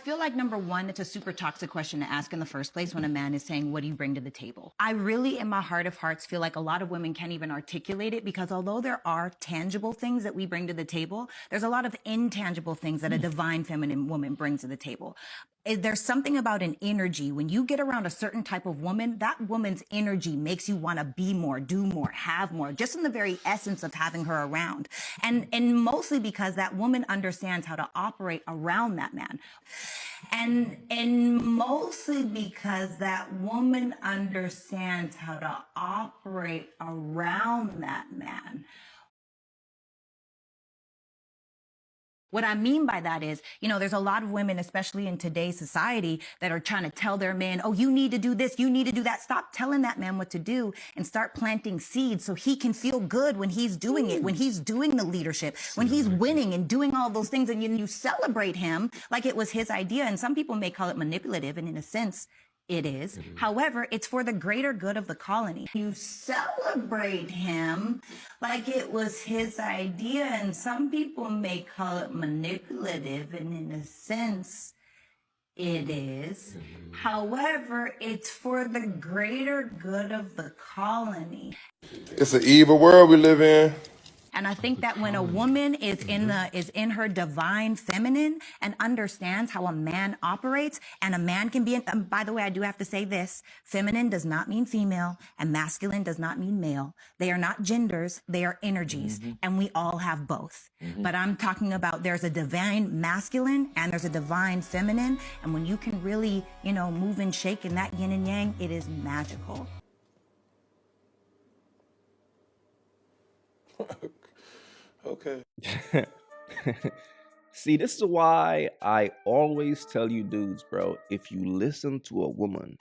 feel like, number one, it's a super toxic question to ask in the first place when a man is saying, what do you bring to the table? I really, in my heart of hearts, feel like a lot of women can't even articulate it, because although there are tangible things that we bring to the table, there's a lot of intangible things that a divine feminine woman brings to the table. There's something about an energy. When you get around a certain type of woman, that woman's energy makes you want to be more, do more, have more, just in the very essence of having her around. And mostly because that woman understands how to operate around that man. And mostly because that woman understands how to operate around that man. What I mean by that is, there's a lot of women, especially in today's society, that are trying to tell their men, oh, you need to do this, you need to do that. Stop telling that man what to do and start planting seeds so he can feel good when he's doing it, when he's doing the leadership, when he's winning and doing all those things, and you celebrate him like it was his idea. And some people may call it manipulative, and in a sense, it is. However, it's for the greater good of the colony. You celebrate him like it was his idea, and some people may call it manipulative, and in a sense, it is. However, it's for the greater good of the colony. It's an evil world we live in. And I think that when a woman is in her divine feminine and understands how a man operates, and a man can be, by the way, I do have to say this, feminine does not mean female and masculine does not mean male. They are not genders, they are energies, and we all have both. But I'm talking about, there's a divine masculine and there's a divine feminine, and when you can really, move and shake in that yin and yang, it is magical. Okay. See, this is why I always tell you dudes, bro, if you listen to a woman,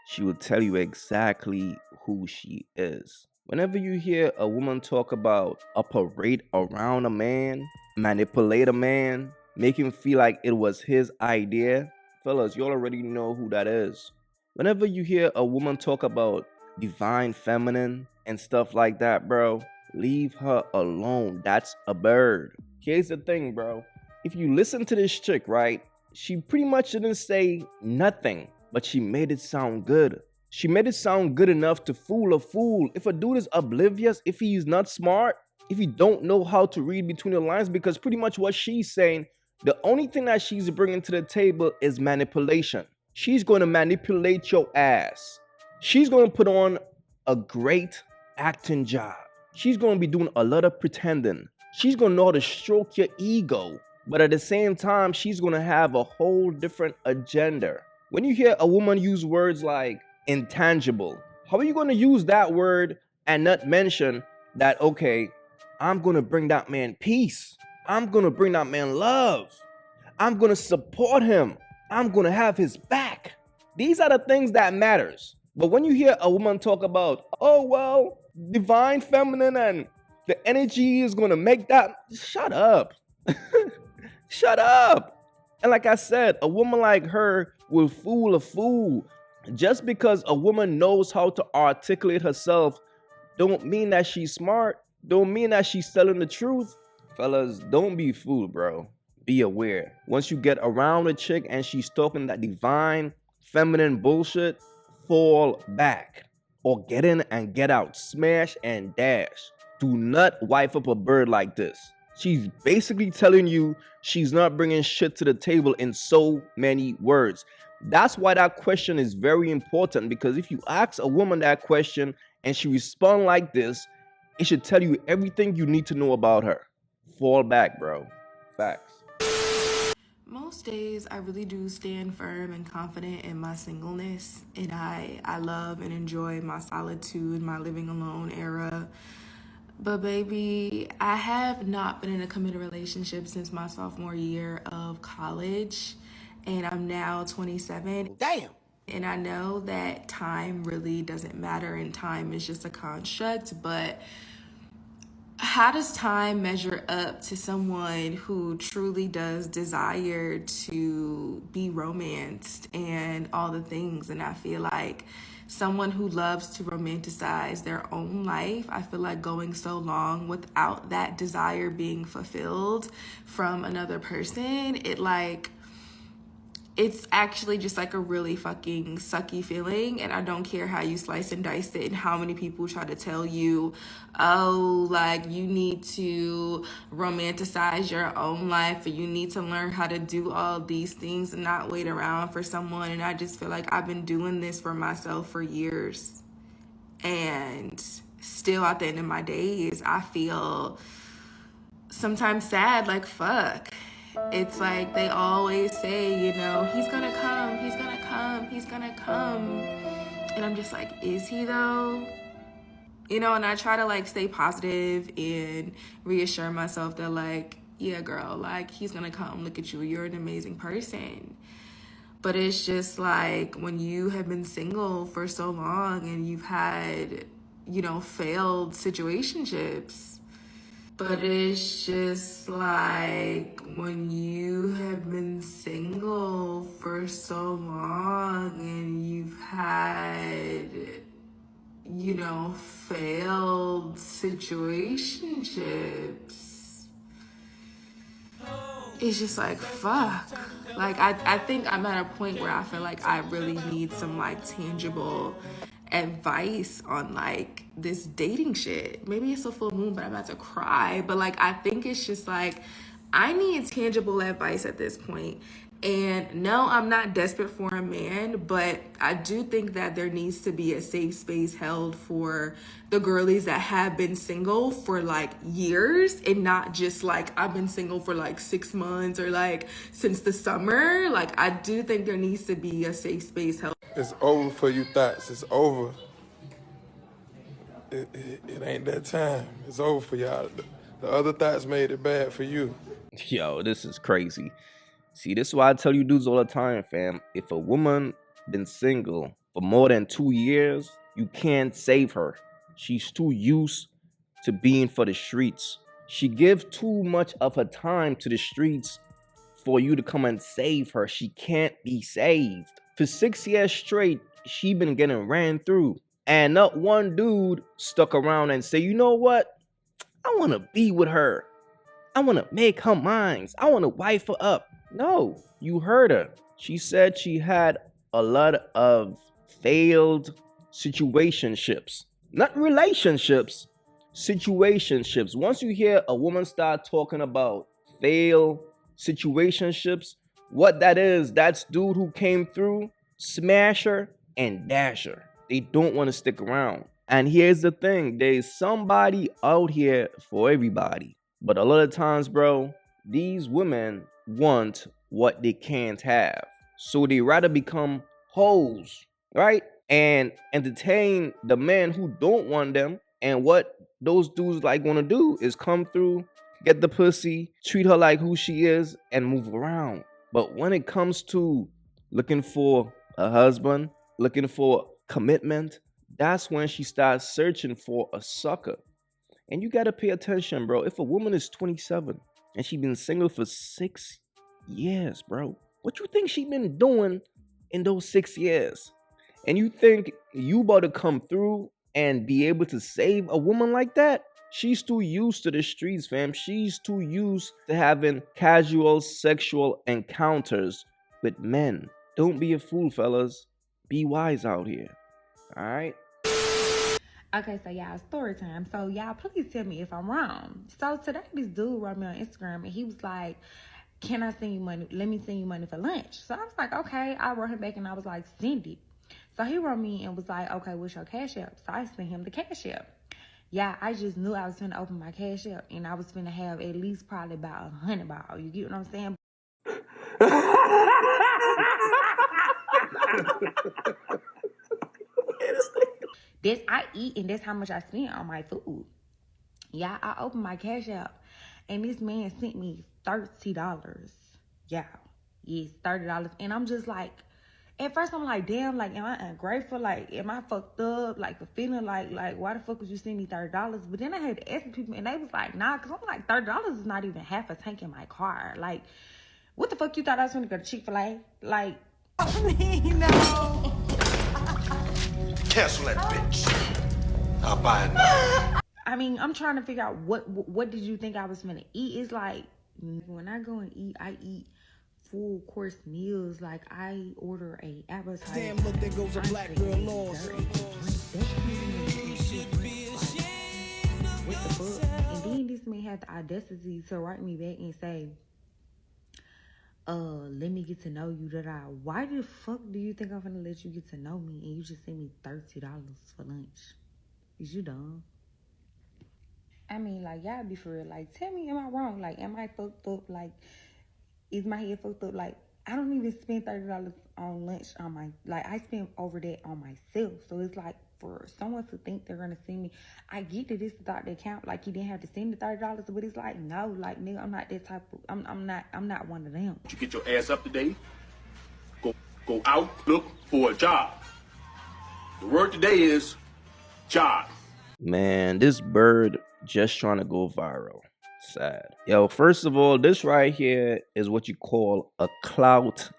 she will tell you exactly who she is. Whenever you hear a woman talk about operate around a man, manipulate a man, make him feel like it was his idea, fellas, you already know who that is. Whenever you hear a woman talk about divine feminine and stuff like that, bro, leave her alone. That's a bird. Here's the thing, bro. If you listen to this chick, right, she pretty much didn't say nothing, but she made it sound good. She made it sound good enough to fool a fool. If a dude is oblivious, if he's not smart, if he don't know how to read between the lines, because pretty much what she's saying, the only thing that she's bringing to the table is manipulation. She's going to manipulate your ass. She's going to put on a great acting job. She's going to be doing a lot of pretending. She's going to know how to stroke your ego. But at the same time, she's going to have a whole different agenda. When you hear a woman use words like intangible, how are you going to use that word and not mention that, okay, I'm going to bring that man peace. I'm going to bring that man love. I'm going to support him. I'm going to have his back. These are the things that matters. But when you hear a woman talk about, oh, well, divine feminine and the energy is going to make that, shut up. Shut up. And like I said, a woman like her will fool a fool. Just because a woman knows how to articulate herself don't mean that she's smart. Don't mean that she's telling the truth. Fellas, don't be fooled, bro. Be aware. Once you get around a chick and she's talking that divine feminine bullshit, fall back or get in and get out. Smash and dash. Do not wife up a bird like this. She's basically telling you she's not bringing shit to the table in so many words. That's why that question is very important, because if you ask a woman that question and she responds like this, it should tell you everything you need to know about her. Fall back, bro. Facts. Most days I really do stand firm and confident in my singleness, and I love and enjoy my solitude, my living alone era. But baby, I have not been in a committed relationship since my sophomore year of college, and I'm now 27. Damn. And I know that time really doesn't matter and time is just a construct, but how does time measure up to someone who truly does desire to be romanced and all the things? And I feel like someone who loves to romanticize their own life, I feel like going so long without that desire being fulfilled from another person, it's actually just like a really fucking sucky feeling. And I don't care how you slice and dice it and how many people try to tell you, oh, like you need to romanticize your own life, or you need to learn how to do all these things and not wait around for someone. And I just feel like I've been doing this for myself for years, and still at the end of my days I feel sometimes sad, like fuck. It's like they always say, you know, he's gonna come, he's gonna come, he's gonna come. And I'm just like, is he though? You know, and I try to like stay positive and reassure myself that like, yeah, girl, like he's gonna come. Look at you, you're an amazing person. But it's just like when you have been single for so long and you've had, you know, failed situationships. But it's just like when you have been single for so long and you've had, you know, failed situationships, it's just like, fuck. Like, I think I'm at a point where I feel like I really need some like tangible advice on like this dating shit. Maybe it's a full moon, but I'm about to cry. But like, I think it's just like, I need tangible advice at this point. And no, I'm not desperate for a man, but I do think that there needs to be a safe space held for the girlies that have been single for like years, and not just like I've been single for like 6 months or like since the summer. Like, I do think there needs to be a safe space held. It's over for you thoughts. It's over. It ain't that time. It's over for y'all. The other thoughts made it bad for you. Yo, this is crazy. See, this is why I tell you dudes all the time, fam. If a woman been single for more than 2 years, you can't save her. She's too used to being for the streets. She gives too much of her time to the streets for you to come and save her. She can't be saved. For 6 years straight, she been getting ran through. And not one dude stuck around and say, you know what? I want to be with her. I want to make her mine. I want to wife her up. No, you heard her. She said she had a lot of failed situationships. Not relationships, situationships. Once you hear a woman start talking about failed situationships, what that is, that's dude who came through, smash her and dash her. They don't want to stick around. And here's the thing, there's somebody out here for everybody. But a lot of times, bro, these women want what they can't have. So they rather become hoes, right? And entertain the men who don't want them. And what those dudes like want to do is come through, get the pussy, treat her like who she is, and move around. But when it comes to looking for a husband, looking for commitment, that's when she starts searching for a sucker. And you got to pay attention, bro. If a woman is 27 and she been single for 6 years, bro, what you think she been doing in those 6 years? And you think you about to come through and be able to save a woman like that? She's too used to the streets, fam. She's too used to having casual sexual encounters with men. Don't be a fool, fellas. Be wise out here. All right? Okay, so y'all, story time. So y'all, please tell me if I'm wrong. So today, this dude wrote me on Instagram, and he was like, can I send you money? Let me send you money for lunch. So I was like, okay. I wrote him back, and I was like, send it. So he wrote me and was like, okay, what's your Cash App? So I sent him the Cash App. Yeah, I just knew I was going to open my Cash App, and I was going to have at least probably about 100 ball. You get what I'm saying? That's I eat, and that's how much I spend on my food. Yeah, I opened my Cash App, and this man sent me $30. Yeah, yes, $30. And I'm just like, at first I'm like, damn, like, am I ungrateful? Like, am I fucked up? Like, for feeling like, why the fuck would you send me $30? But then I had to ask people, and they was like, nah, because I'm like, $30 is not even half a tank in my car. Like, what the fuck you thought I was going to go to Chick-fil-A? Like, no. Cancel that bitch. I'll buy it now. I mean, I'm trying to figure out what did you think I was gonna eat? It's like when I go and eat, I eat full course meals. Like I order a appetizer. Damn, look, there goes a black girl lost. What the fuck? And then this man had the audacity to write me back and say, let me get to know you. Why the fuck do you think I'm gonna let you get to know me and you just send me $30 for lunch? Is you dumb? I mean, like, y'all be for real. Like, tell me, am I wrong? Like, am I fucked up? Like, is my head fucked up? Like, I don't even spend $30 on lunch on my, like, I spend over that on myself. So it's like, for someone to think they're gonna send me, I get that it's the thought that count. Like, you didn't have to send the $30, but it's like, no, like, nigga, I'm not that type of, I'm not one of them. You get your ass up today, go out, look for a job. The word today is job. Man, this bird just trying to go viral. Sad. Yo, first of all, this right here is what you call a clout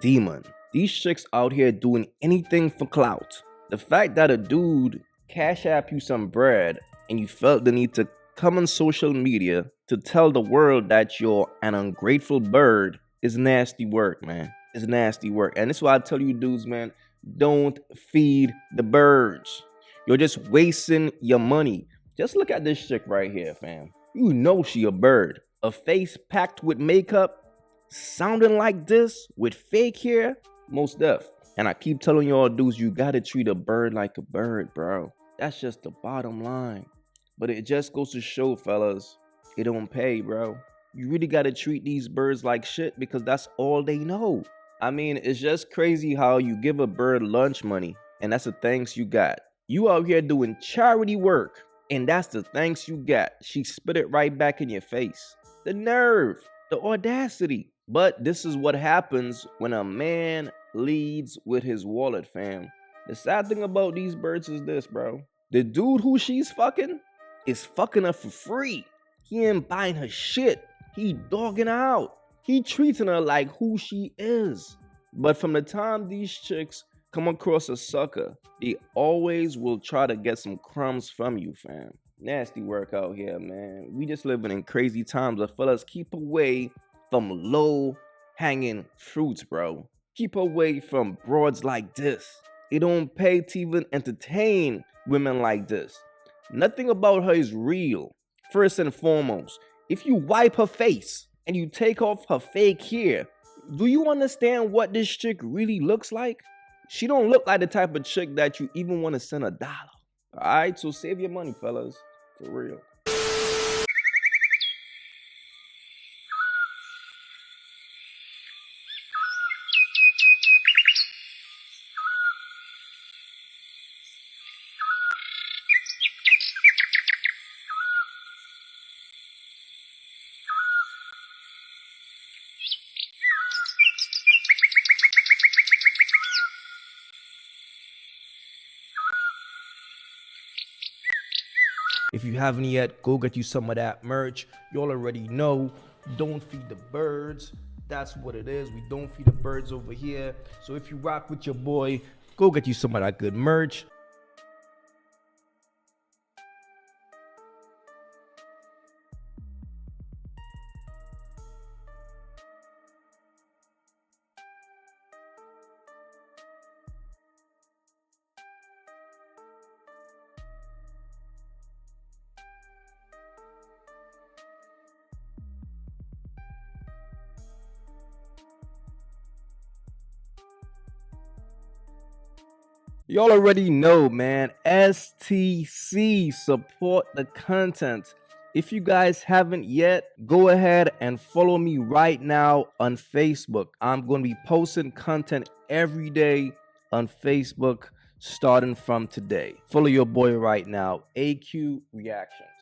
demon. These chicks out here doing anything for clout. The fact that a dude cash app you some bread and you felt the need to come on social media to tell the world that you're an ungrateful bird is nasty work, man. It's nasty work. And this is why I tell you dudes, man, don't feed the birds. You're just wasting your money. Just look at this chick right here, fam. You know she a bird. A face packed with makeup, sounding like this, with fake hair, most def. And I keep telling y'all dudes, you gotta treat a bird like a bird, bro. That's just the bottom line. But it just goes to show, fellas, it don't pay, bro. You really gotta treat these birds like shit because that's all they know. I mean, it's just crazy how you give a bird lunch money and that's the thanks you got. You out here doing charity work and that's the thanks you got. She spit it right back in your face. The nerve, the audacity. But this is what happens when a man leads with his wallet, fam. The sad thing about these birds is this, bro. The dude who she's fucking is fucking her for free. He ain't buying her shit. He dogging her out. He treating her like who she is. But from the time these chicks come across a sucker, they always will try to get some crumbs from you, fam. Nasty work out here, man. We just living in crazy times. But fellas, keep away from low hanging fruits, bro. Keep away from broads like this. It don't pay to even entertain women like this. Nothing about her is real. First and foremost, if you wipe her face and you take off her fake hair, do you understand what this chick really looks like? She don't look like the type of chick that you even want to send $1. Alright, so save your money, fellas. For real. If you haven't yet, go get you some of that merch. Y'all already know, don't feed the birds. That's what it is. We don't feed the birds over here. So if you rock with your boy, go get you some of that good merch. Y'all already know, man. STC, support the content. If you guys haven't yet, go ahead and follow me right now on Facebook. I'm going to be posting content every day on Facebook starting from today. Follow your boy right now, AyeQ Reactions.